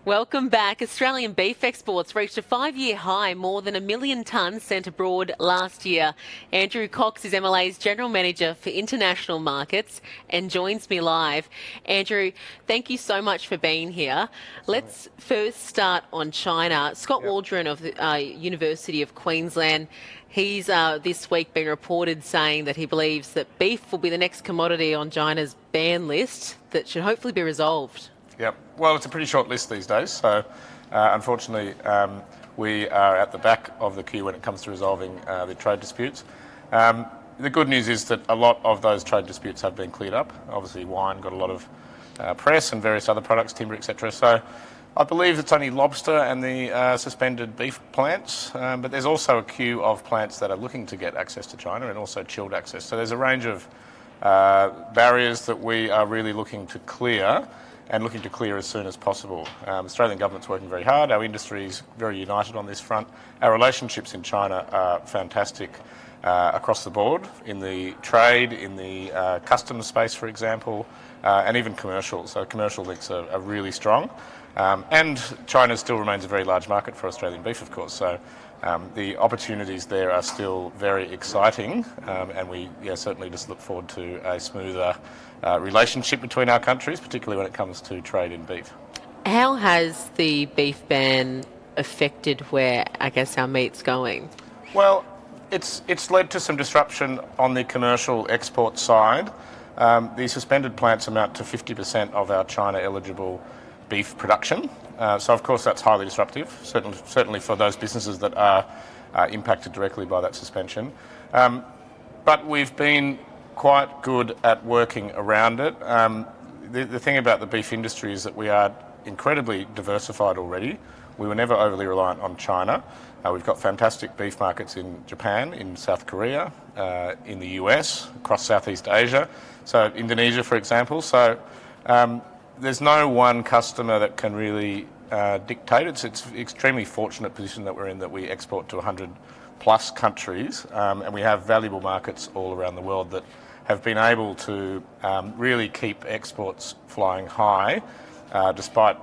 Welcome back. Australian beef exports reached a 5-year high, more than 1 million tonnes sent abroad last year. Andrew Cox is MLA's General Manager for International Markets and joins me live. Andrew, thank you so much for being here. Let's first start on China. Scott Waldron of the University of Queensland, he's this week been reported saying that he believes that beef will be the next commodity on China's ban list that should hopefully be resolved. Yep. Well, it's a pretty short list these days, so unfortunately we are at the back of the queue when it comes to resolving the trade disputes. The good news is that a lot of those trade disputes have been cleared up. Obviously, wine got a lot of press and various other products, timber, etc. So I believe it's only lobster and the suspended beef plants, but there's also a queue of plants that are looking to get access to China and also chilled access. So there's a range of barriers that we are really looking to clear and looking to clear as soon as possible. The Australian government's working very hard. Our industry is very united on this front. Our relationships in China are fantastic across the board, in the trade, in the customs space, for example, and even commercial. So commercial links are really strong. And China still remains a very large market for Australian beef, of course. So the opportunities there are still very exciting, and we certainly just look forward to a smoother relationship between our countries, particularly when it comes to trade in beef. How has the beef ban affected where, I guess, our meat's going? Well, it's led to some disruption on the commercial export side. The suspended plants amount to 50% of our China-eligible beef production. So, of course, that's highly disruptive, certainly for those businesses that are impacted directly by that suspension. But we've been quite good at working around it. The thing about the beef industry is that we are incredibly diversified already. We were never overly reliant on China. We've got fantastic beef markets in Japan, in South Korea, in the US, across Southeast Asia, so Indonesia, for example. So there's no one customer that can really dictate. It's an extremely fortunate position that we're in, that we export to 100 plus countries, and we have valuable markets all around the world that have been able to really keep exports flying high, despite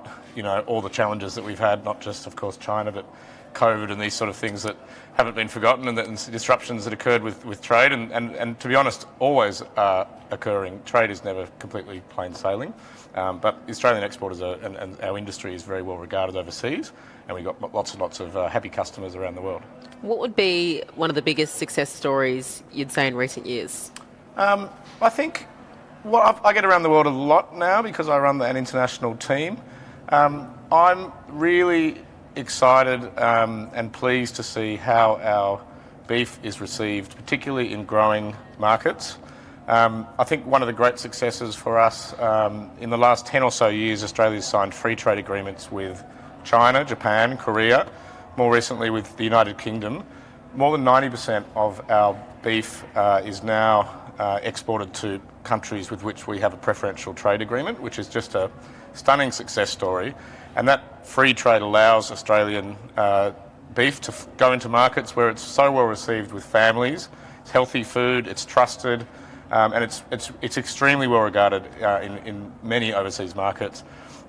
all the challenges that we've had, not just, of course, China, but COVID and these sort of things that haven't been forgotten, and disruptions that occurred with trade, and to be honest, always are occurring. Trade is never completely plain sailing, but Australian exporters and our industry is very well regarded overseas, and we've got lots and lots of happy customers around the world. What would be one of the biggest success stories you'd say in recent years? I think I get around the world a lot now because I run an international team. I'm really excited and pleased to see how our beef is received, particularly in growing markets. I think one of the great successes for us in the last 10 or so years, Australia's signed free trade agreements with China, Japan, Korea, more recently with the United Kingdom. More than 90% of our beef is now exported to countries with which we have a preferential trade agreement, which is just a stunning success story. And that free trade allows Australian beef to go into markets where it's so well received with families. It's healthy food, it's trusted, and it's extremely well regarded in many overseas markets.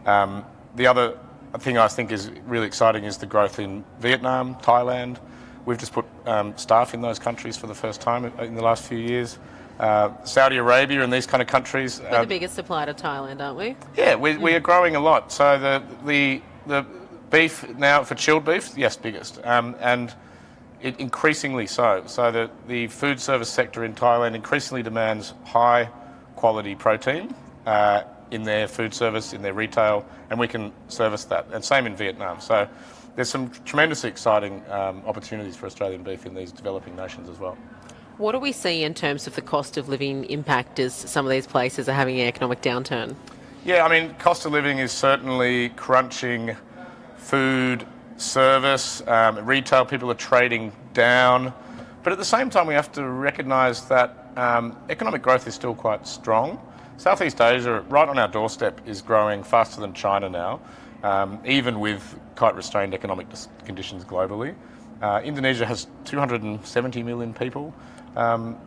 The other thing I think is really exciting is the growth in Vietnam, Thailand. We've just put staff in those countries for the first time in the last few years. Saudi Arabia and these kind of countries. We're the biggest supplier to Thailand, aren't we? Yeah, we are growing a lot. So the beef now, for chilled beef, yes, biggest, and it increasingly so. So the food service sector in Thailand increasingly demands high quality protein in their food service, in their retail, and we can service that. And same in Vietnam. So there's some tremendously exciting opportunities for Australian beef in these developing nations as well. What do we see in terms of the cost of living impact as some of these places are having an economic downturn? Yeah, I mean, cost of living is certainly crunching food, service, retail. People are trading down. But at the same time, we have to recognise that economic growth is still quite strong. Southeast Asia, right on our doorstep, is growing faster than China now, even with quite restrained economic conditions globally. Indonesia has 270 million people.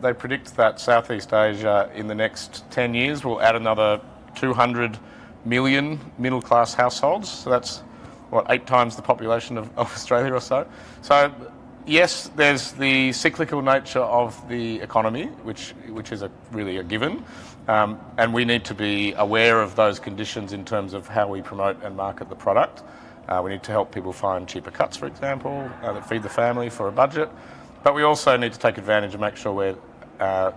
They predict that Southeast Asia in the next 10 years will add another 200 million middle-class households. So that's, 8 times the population of Australia or so. So yes, there's the cyclical nature of the economy, which is really a given. And we need to be aware of those conditions in terms of how we promote and market the product. We need to help people find cheaper cuts, for example, that feed the family for a budget. But we also need to take advantage and make sure we're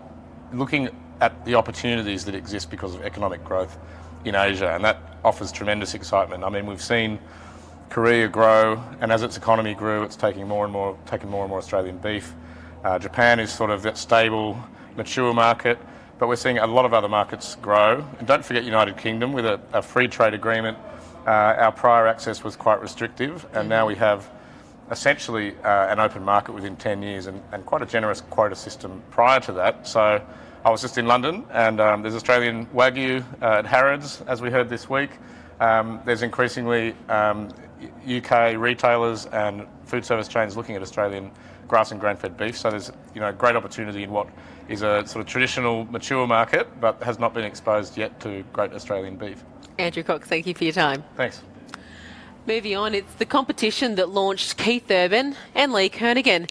looking at the opportunities that exist because of economic growth in Asia, and that offers tremendous excitement. I mean, we've seen Korea grow, and as its economy grew, it's taking more and more Australian beef. Japan is sort of that stable, mature market, but we're seeing a lot of other markets grow. And don't forget United Kingdom, with a free trade agreement. Our prior access was quite restrictive, and now we have essentially an open market within 10 years and quite a generous quota system prior to that. So I was just in London, and there's Australian Wagyu at Harrods, as we heard this week. There's increasingly UK retailers and food service chains looking at Australian grass and grain-fed beef. So there's great opportunity in what is a sort of traditional, mature market, but has not been exposed yet to great Australian beef. Andrew Cox, thank you for your time. Thanks. Moving on, it's the competition that launched Keith Urban and Lee Kernaghan